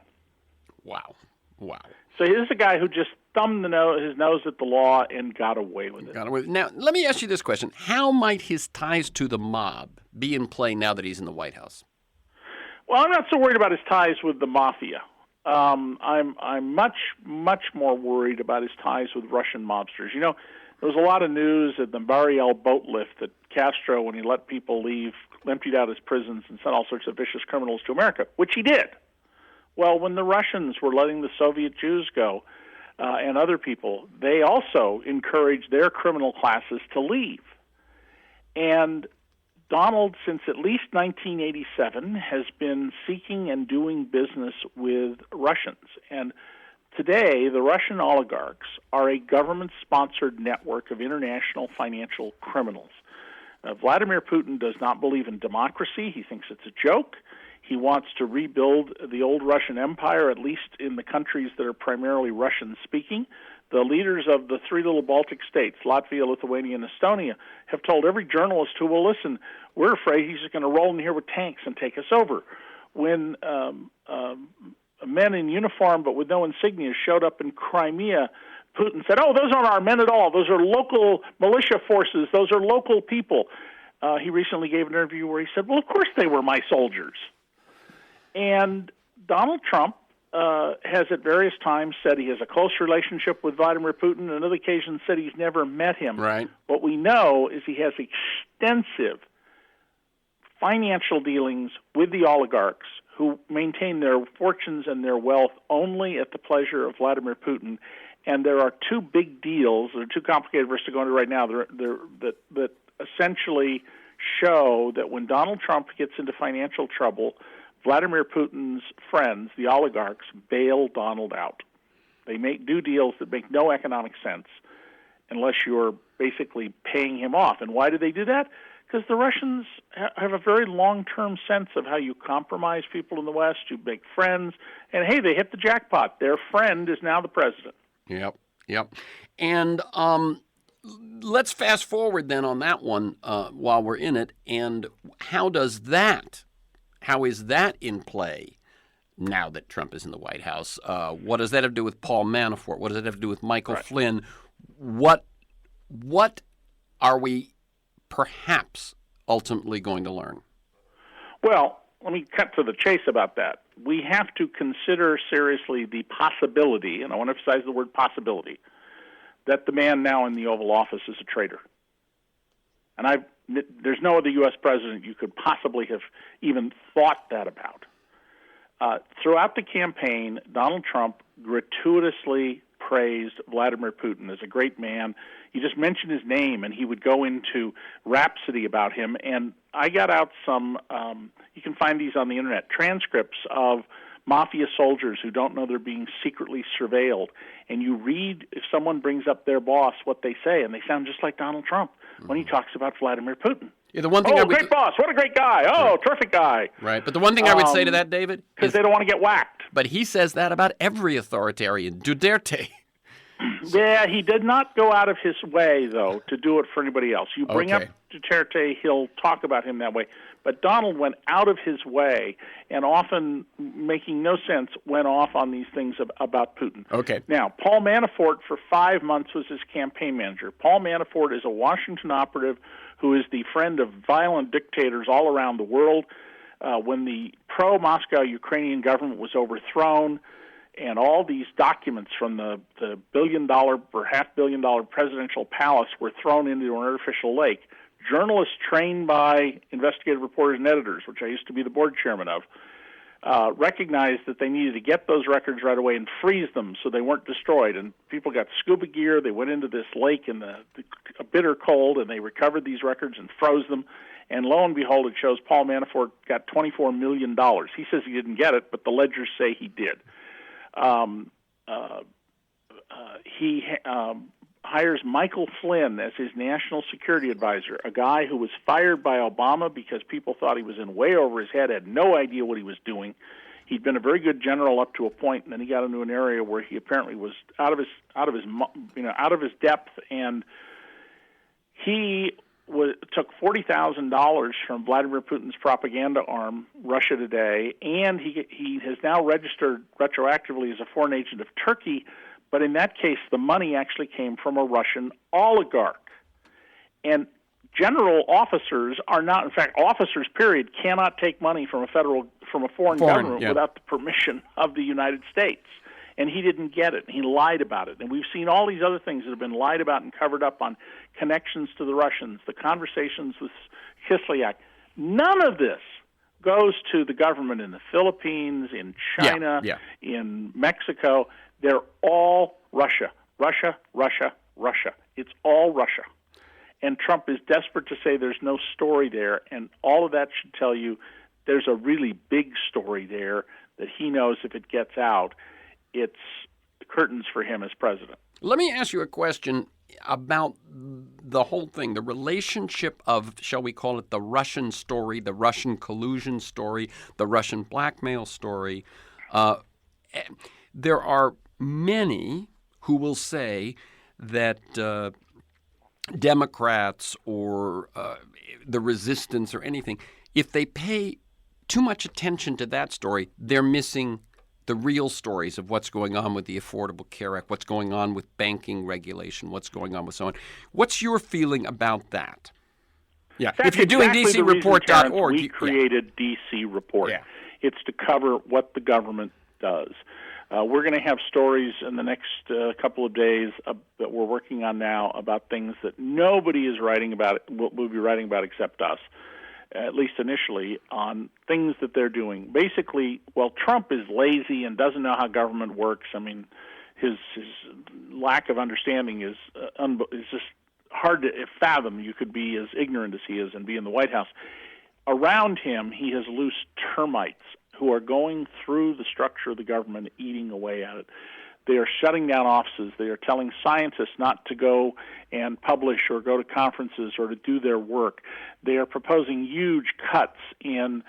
Wow. So here's a guy who just thumbed his nose at the law and got away with it. Now, let me ask you this question. How might his ties to the mob be in play now that he's in the White House? Well, I'm not so worried about his ties with the mafia. I'm much more worried about his ties with Russian mobsters. You know, there was a lot of news at the Bariel boat lift that Castro, when he let people leave, emptied out his prisons and sent all sorts of vicious criminals to America, which he did. Well, when the Russians were letting the Soviet Jews go and other people, they also encouraged their criminal classes to leave. And Donald, since at least 1987, has been seeking and doing business with Russians. And today, the Russian oligarchs are a government-sponsored network of international financial criminals. Vladimir Putin does not believe in democracy. He thinks it's a joke. He wants to rebuild the old Russian Empire, at least in the countries that are primarily Russian-speaking. The leaders of the 3 little Baltic states, Latvia, Lithuania, and Estonia, have told every journalist who will listen, we're afraid he's just going to roll in here with tanks and take us over. When men in uniform but with no insignia showed up in Crimea, Putin said, those aren't our men at all. Those are local militia forces. Those are local people. He recently gave an interview where he said, well, of course they were my soldiers. And Donald Trump has at various times said he has a close relationship with Vladimir Putin. On other occasions said he's never met him. Right. What we know is he has extensive financial dealings with the oligarchs who maintain their fortunes and their wealth only at the pleasure of Vladimir Putin. And there are two big deals, they're too complicated for us to go into right now, that essentially show that when Donald Trump gets into financial trouble, Vladimir Putin's friends, the oligarchs, bail Donald out. They do deals that make no economic sense unless you're basically paying him off. And why do they do that? Because the Russians have a very long-term sense of how you compromise people in the West, you make friends, and hey, they hit the jackpot. Their friend is now the president. Yep. And let's fast forward then on that one while we're in it. And how is that in play now that Trump is in the White House? What does that have to do with Paul Manafort? What does that have to do with Michael Flynn? What are we perhaps ultimately going to learn? Well, let me cut to the chase about that. We have to consider seriously the possibility, and I want to emphasize the word possibility, that the man now in the Oval Office is a traitor. And there's no other U.S. president you could possibly have even thought that about. Throughout the campaign, Donald Trump gratuitously praised Vladimir Putin as a great man. You just mentioned his name, and he would go into rhapsody about him. And I got out some, you can find these on the internet, transcripts of mafia soldiers who don't know they're being secretly surveilled. And you read, if someone brings up their boss, what they say, and they sound just like Donald Trump when he talks about Vladimir Putin. Yeah, the one thing great boss, what a great guy. Oh, terrific guy. Right, but the one thing I would say to that, David, because they don't want to get whacked. But he says that about every authoritarian, Duterte. Yeah, he did not go out of his way, though, to do it for anybody else. You bring up Duterte, he'll talk about him that way. But Donald went out of his way and often, making no sense, went off on these things about Putin. Okay. Now, Paul Manafort for 5 months was his campaign manager. Paul Manafort is a Washington operative who is the friend of violent dictators all around the world. When the pro-Moscow Ukrainian government was overthrown, and all these documents from the billion-dollar or half-billion-dollar presidential palace were thrown into an artificial lake, journalists trained by investigative reporters and editors, which I used to be the board chairman of, recognized that they needed to get those records right away and freeze them so they weren't destroyed. And people got scuba gear. They went into this lake in the bitter cold, and they recovered these records and froze them. And lo and behold, it shows Paul Manafort got $24 million. He says he didn't get it, but the ledgers say he did. He hires Michael Flynn as his national security advisor, a guy who was fired by Obama because people thought he was in way over his head, had no idea what he was doing. He'd been a very good general up to a point, and then he got into an area where he apparently was out of his depth, and he took $40,000 from Vladimir Putin's propaganda arm, Russia Today, and he has now registered retroactively as a foreign agent of Turkey, but in that case, the money actually came from a Russian oligarch. And general officers are not, in fact, officers, period, cannot take money from a foreign government without the permission of the United States. And he didn't get it. He lied about it. And we've seen all these other things that have been lied about and covered up on connections to the Russians, the conversations with Kislyak. None of this goes to the government in the Philippines, in China, in Mexico. They're all Russia. Russia, Russia, Russia. It's all Russia. And Trump is desperate to say there's no story there. And all of that should tell you there's a really big story there that he knows if it gets out, it's curtains for him as president. Let me ask you a question about the whole thing, the relationship of, shall we call it, the Russian story, the Russian collusion story, the Russian blackmail story. There are many who will say that Democrats or the resistance or anything, if they pay too much attention to that story, they're missing the real stories of what's going on with the Affordable Care Act, what's going on with banking regulation, what's going on with so on. What's your feeling about that? Yeah, that's if you're doing exactly DCReport.org, we created DC Report. Yeah. It's to cover what the government does. We're going to have stories in the next couple of days that we're working on now about things that nobody is writing about, will be writing about except us, at least initially, on things that they're doing. Basically, well, Trump is lazy and doesn't know how government works. I mean, his lack of understanding is just hard to fathom. You could be as ignorant as he is and be in the White House. Around him, he has loose termites who are going through the structure of the government, eating away at it. They are shutting down offices. They are telling scientists not to go and publish or go to conferences or to do their work. They are proposing huge cuts in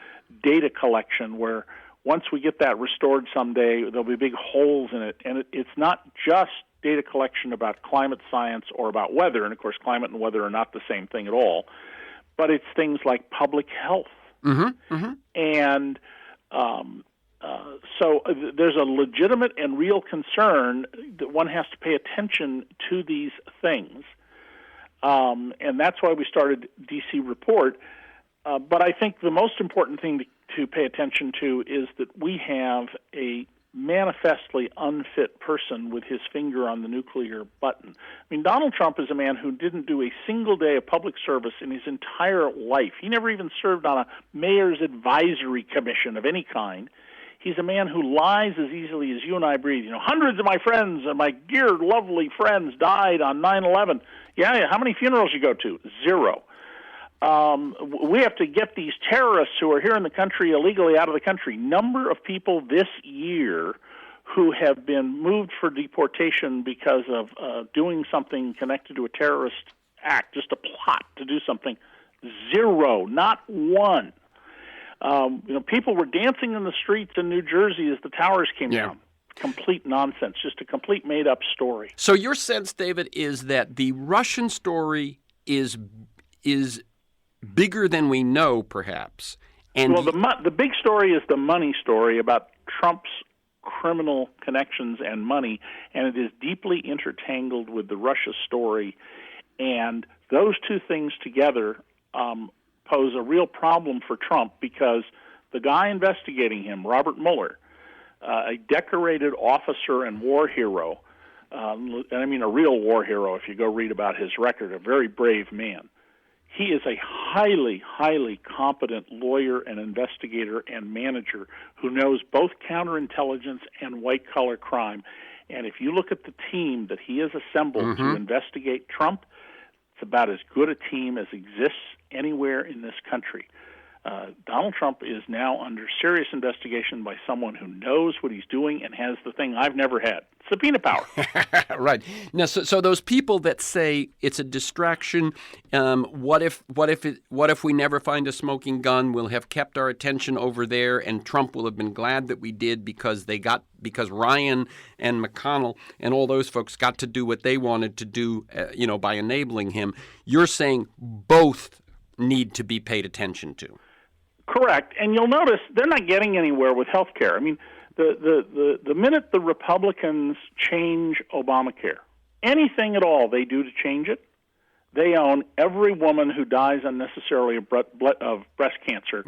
data collection where once we get that restored someday, there'll be big holes in it. And it's not just data collection about climate science or about weather, and of course climate and weather are not the same thing at all, but it's things like public health. And so there's a legitimate and real concern that one has to pay attention to these things. And that's why we started DC Report. But I think the most important thing to pay attention to is that we have a manifestly unfit person with his finger on the nuclear button. I mean, Donald Trump is a man who didn't do a single day of public service in his entire life. He never even served on a mayor's advisory commission of any kind. He's a man who lies as easily as you and I breathe. You know, hundreds of my friends and my dear, lovely friends died on 9/11. Yeah, how many funerals you go to? 0. We have to get these terrorists who are here in the country illegally out of the country. Number of people this year who have been moved for deportation because of doing something connected to a terrorist act, just a plot to do something, 0, not one. People were dancing in the streets in New Jersey as the towers came down. Complete nonsense, just a complete made-up story. So your sense, David, is that the Russian story is bigger than we know, perhaps. And well, the big story is the money story about Trump's criminal connections and money, and it is deeply intertangled with the Russia story. And those two things together pose a real problem for Trump because the guy investigating him, Robert Mueller, a decorated officer and war hero, and I mean a real war hero if you go read about his record, a very brave man. He is a highly, highly competent lawyer and investigator and manager who knows both counterintelligence and white-collar crime. And if you look at the team that he has assembled to investigate Trump, it's about as good a team as exists anywhere in this country. Donald Trump is now under serious investigation by someone who knows what he's doing and has the thing I've never had, subpoena power. Right. Now, so those people that say it's a distraction, what if we never find a smoking gun? We'll have kept our attention over there, and Trump will have been glad that we did because Ryan and McConnell and all those folks got to do what they wanted to do, by enabling him. You're saying both need to be paid attention to. Correct, and you'll notice they're not getting anywhere with health care. I mean, the minute the Republicans change Obamacare, anything at all they do to change it, they own every woman who dies unnecessarily of breast cancer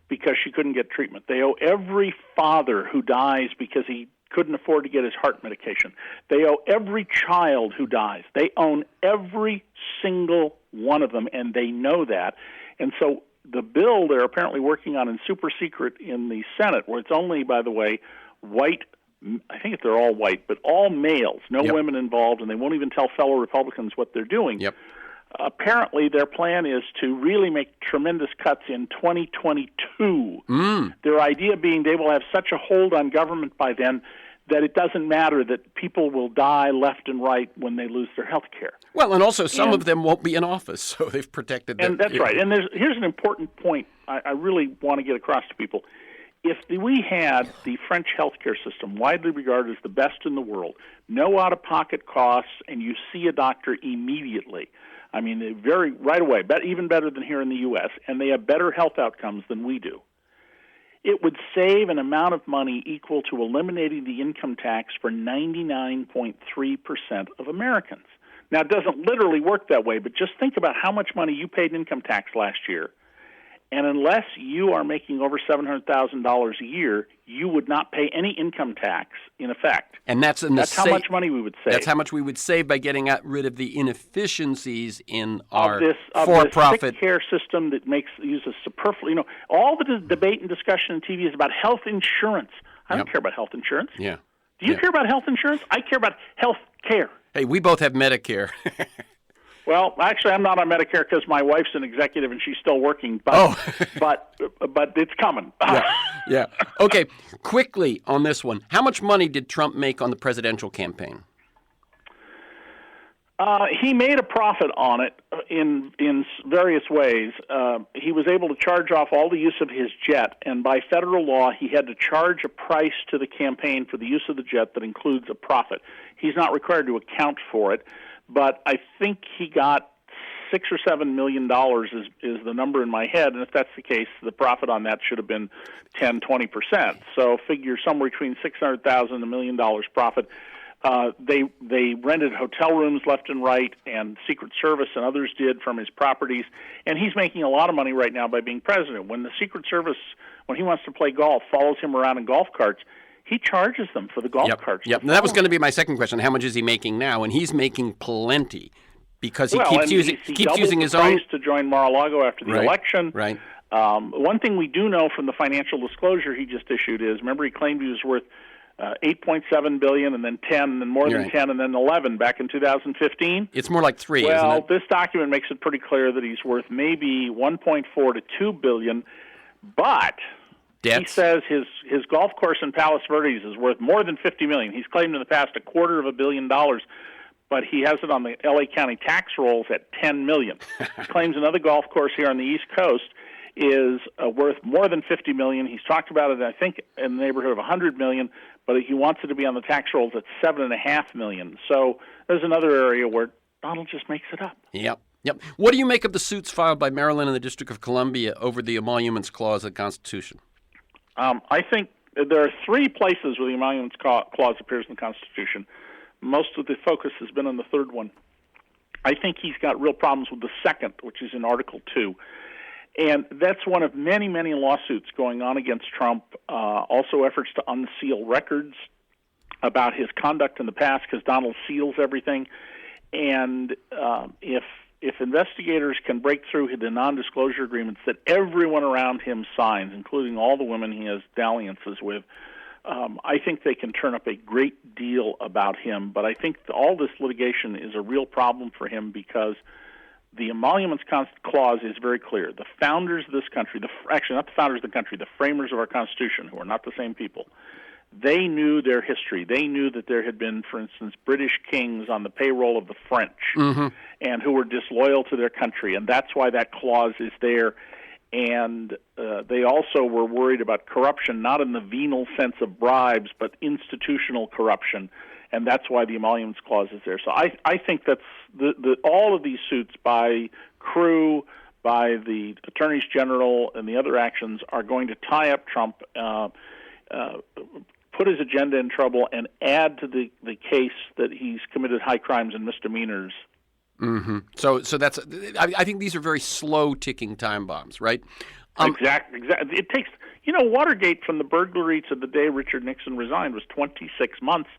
because she couldn't get treatment. They owe every father who dies because he couldn't afford to get his heart medication. They owe every child who dies. They own every single one of them, and they know that. And so the bill they're apparently working on in super secret in the Senate, where it's only, by the way, white, I think they're all white, but all males, no women involved, and they won't even tell fellow Republicans what they're doing. Apparently their plan is to really make tremendous cuts in 2022. Their idea being they will have such a hold on government by then that it doesn't matter that people will die left and right when they lose their health care. Well, and also some of them won't be in office, so they've protected them. And that's right. And here's an important point I really want to get across to people. If we had the French healthcare system, widely regarded as the best in the world, no out-of-pocket costs, and you see a doctor immediately, I mean, right away, even better than here in the U.S., and they have better health outcomes than we do, it would save an amount of money equal to eliminating the income tax for 99.3% of Americans. Now, it doesn't literally work that way, but just think about how much money you paid in income tax last year And unless you are making over $700,000 a year, you would not pay any income tax in effect. And that's how much money we would save. That's how much we would save by getting rid of the inefficiencies in of our this for-profit sick care system that uses superfluous. All the debate and discussion on TV is about health insurance. I don't care about health insurance. Yeah. Do you care about health insurance? I care about health care. Hey, we both have Medicare. Well, actually, I'm not on Medicare because my wife's an executive and she's still working. But but it's coming. Yeah. Okay. Quickly on this one, how much money did Trump make on the presidential campaign? He made a profit on it in various ways. He was able to charge off all the use of his jet, and by federal law, he had to charge a price to the campaign for the use of the jet that includes a profit. He's not required to account for it, but I think he got $6 or $7 million is the number in my head, and if that's the case, the profit on that should have been 10-20%. So figure somewhere between $600,000 and $1 million profit. They rented hotel rooms left and right, and Secret Service and others did from his properties. And he's making a lot of money right now by being president. When the Secret Service, when he wants to play golf, follows him around in golf carts, he charges them for the golf carts. Yep. Now, that was going to be my second question. How much is he making now? And he's making plenty because he keeps using his own to join Mar-a-Lago after the election. Right. One thing we do know from the financial disclosure he just issued is, remember, he claimed he was worth $8.7 billion, and then 10, and then more than 10, and then 11 back in 2015. It's more like 3. Well, isn't it? This document makes it pretty clear that he's worth maybe 1.4 to 2 billion, but he says his golf course in Palos Verdes is worth more than $50 million. He's claimed in the past $250 million, but he has it on the L.A. County tax rolls at $10 million. He claims another golf course here on the East Coast is worth more than $50 million. He's talked about it, I think, in the neighborhood of $100 million, but he wants it to be on the tax rolls at $7.5 million. So there's another area where Donald just makes it up. Yep. What do you make of the suits filed by Maryland and the District of Columbia over the emoluments clause of the Constitution? I think there are 3 places where the emoluments clause appears in the Constitution. Most of the focus has been on the third one. I think he's got real problems with the second, which is in Article 2. And that's one of many, many lawsuits going on against Trump, also efforts to unseal records about his conduct in the past, because Donald seals everything. And if investigators can break through the non-disclosure agreements that everyone around him signs, including all the women he has dalliances with, I think they can turn up a great deal about him. But I think all this litigation is a real problem for him because the emoluments clause is very clear. The founders of this country, actually not the founders of the country, the framers of our Constitution, who are not the same people, they knew their history. They knew that there had been, for instance, British kings on the payroll of the French and who were disloyal to their country, and that's why that clause is there. And they also were worried about corruption, not in the venal sense of bribes, but institutional corruption. And that's why the emoluments clause is there. So I think that's all of these suits by Crew, by the attorneys general, and the other actions are going to tie up Trump, put his agenda in trouble, and add to the case that he's committed high crimes and misdemeanors. Mm-hmm. So that's. I think these are very slow ticking time bombs, right? Exactly. It takes. Watergate, from the burglary to the day Richard Nixon resigned, was 26 months.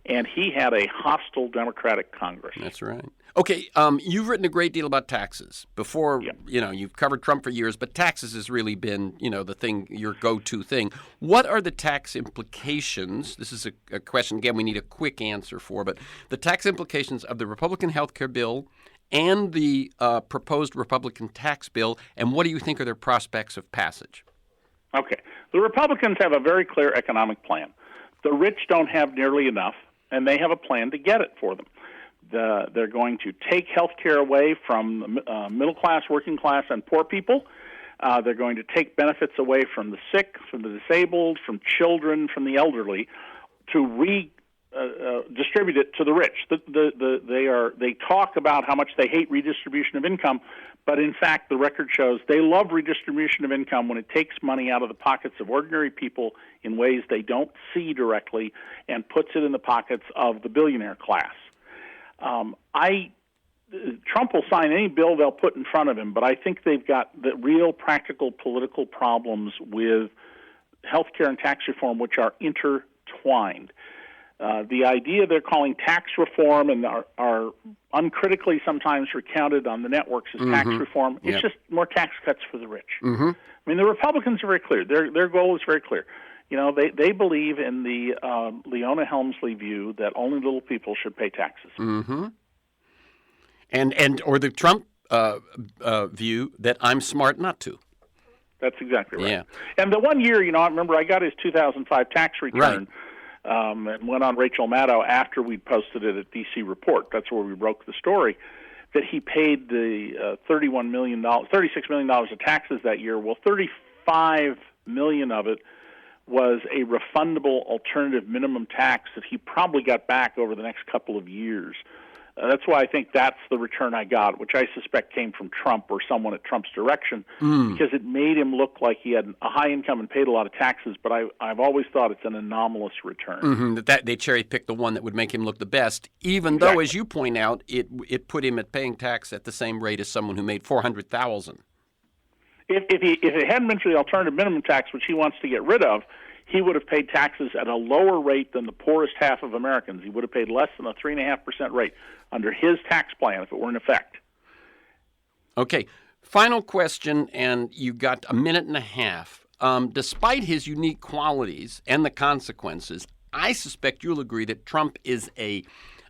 And he had a hostile Democratic Congress. That's right. Okay, you've written a great deal about taxes. Before, you've covered Trump for years, but taxes has really been, the thing, your go-to thing. What are the tax implications? This is a question, again, we need a quick answer for, but the tax implications of the Republican health care bill and the proposed Republican tax bill, and what do you think are their prospects of passage? Okay. The Republicans have a very clear economic plan. The rich don't have nearly enough, and they have a plan to get it for them. They're going to take health care away from middle class, working class, and poor people. They're going to take benefits away from the sick, from the disabled, from children, from the elderly, to redistribute it to the rich. They talk about how much they hate redistribution of income, but in fact, the record shows they love redistribution of income when it takes money out of the pockets of ordinary people in ways they don't see directly and puts it in the pockets of the billionaire class. I Trump will sign any bill they'll put in front of him, but I think they've got the real practical political problems with health care and tax reform, which are intertwined. The idea they're calling tax reform and are uncritically sometimes recounted on the networks as tax reform, it's just more tax cuts for the rich. I mean, the Republicans are very clear. Their goal is very clear. You know, they believe in the Leona Helmsley view that only little people should pay taxes. And or the Trump view that I'm smart not to. That's exactly right. Yeah. And the 1 year, I remember I got his 2005 tax return and went on Rachel Maddow after we'd posted it at DC Report. That's where we broke the story, that he paid the $36 million of taxes that year. Well, $35 million of it was a refundable alternative minimum tax that he probably got back over the next couple of years. That's why I think that's the return I got, which I suspect came from Trump or someone at Trump's direction, because it made him look like he had a high income and paid a lot of taxes. But I've always thought it's an anomalous return. That they cherry-picked the one that would make him look the best, even though, as you point out, it put him at paying tax at the same rate as someone who made $400,000. If it hadn't been for the alternative minimum tax, which he wants to get rid of, he would have paid taxes at a lower rate than the poorest half of Americans. He would have paid less than a 3.5% rate under his tax plan if it were in effect. Okay, final question, and you got a minute and a half. Despite his unique qualities and the consequences, I suspect you'll agree that Trump is an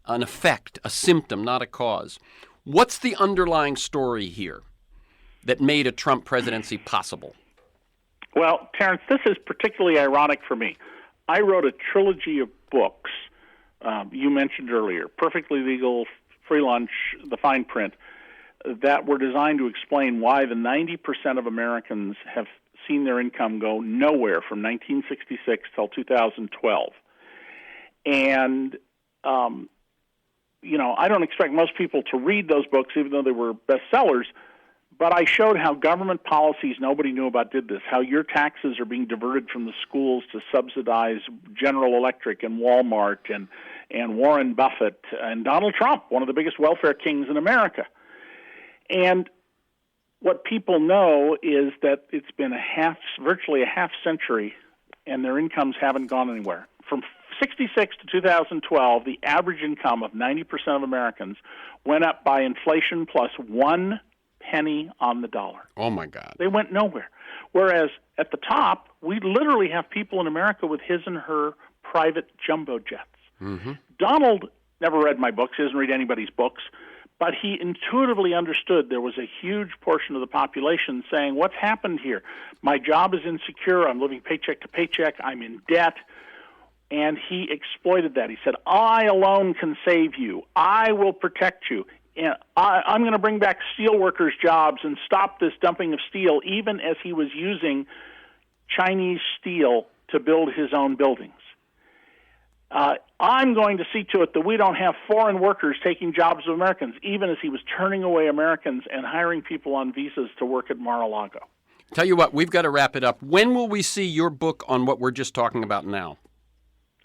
effect, a symptom, not a cause. What's the underlying story here that made a Trump presidency possible? Well, Terrence, this is particularly ironic for me. I wrote a trilogy of books you mentioned earlier, Perfectly Legal, Free Lunch, The Fine Print, that were designed to explain why the 90% of Americans have seen their income go nowhere from 1966 till 2012. And, I don't expect most people to read those books, even though they were bestsellers. But I showed how government policies nobody knew about did this, how your taxes are being diverted from the schools to subsidize General Electric and Walmart and Warren Buffett and Donald Trump, one of the biggest welfare kings in America. And what people know is that it's been virtually a half century, and their incomes haven't gone anywhere. From 1966 to 2012, the average income of 90% of Americans went up by inflation plus 1 penny on the dollar. Oh, my God. They went nowhere. Whereas at the top, we literally have people in America with his and her private jumbo jets. Donald never read my books. He doesn't read anybody's books. But he intuitively understood there was a huge portion of the population saying, what's happened here? My job is insecure. I'm living paycheck to paycheck. I'm in debt. And he exploited that. He said, I alone can save you. I will protect you. And I'm going to bring back steel workers' jobs and stop this dumping of steel, even as he was using Chinese steel to build his own buildings. I'm going to see to it that we don't have foreign workers taking jobs of Americans, even as he was turning away Americans and hiring people on visas to work at Mar-a-Lago. Tell you what, we've got to wrap it up. When will we see your book on what we're just talking about now?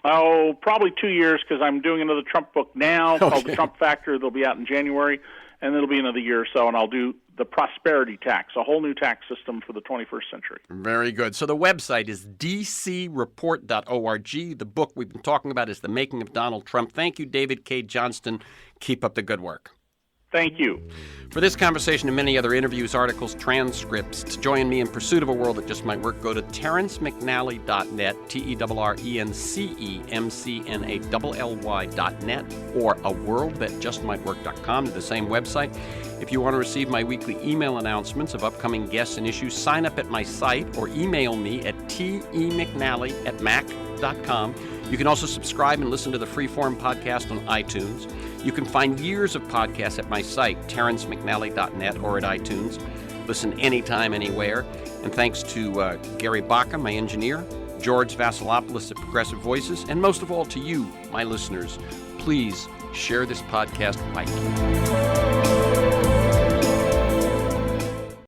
Oh, probably 2 years, because I'm doing another Trump book now called The Trump Factor. They'll be out in January, and it'll be another year or so, and I'll do the prosperity tax, a whole new tax system for the 21st century. Very good. So the website is dcreport.org. The book we've been talking about is The Making of Donald Trump. Thank you, David K. Johnston. Keep up the good work. Thank you. For this conversation and many other interviews, articles, transcripts, to join me in pursuit of a world that just might work, go to TerrenceMcNally.net, TerrenceMcNally.net, or aworldthatjustmightwork.com, to the same website. If you want to receive my weekly email announcements of upcoming guests and issues, sign up at my site or email me at temcnally@mac.com. You can also subscribe and listen to the Freeform podcast on iTunes. You can find years of podcasts at my site, TerrenceMcNally.net, or at iTunes. Listen anytime, anywhere. And thanks to Gary Baca, my engineer, George Vasilopoulos at Progressive Voices, and most of all to you, my listeners. Please share this podcast widely.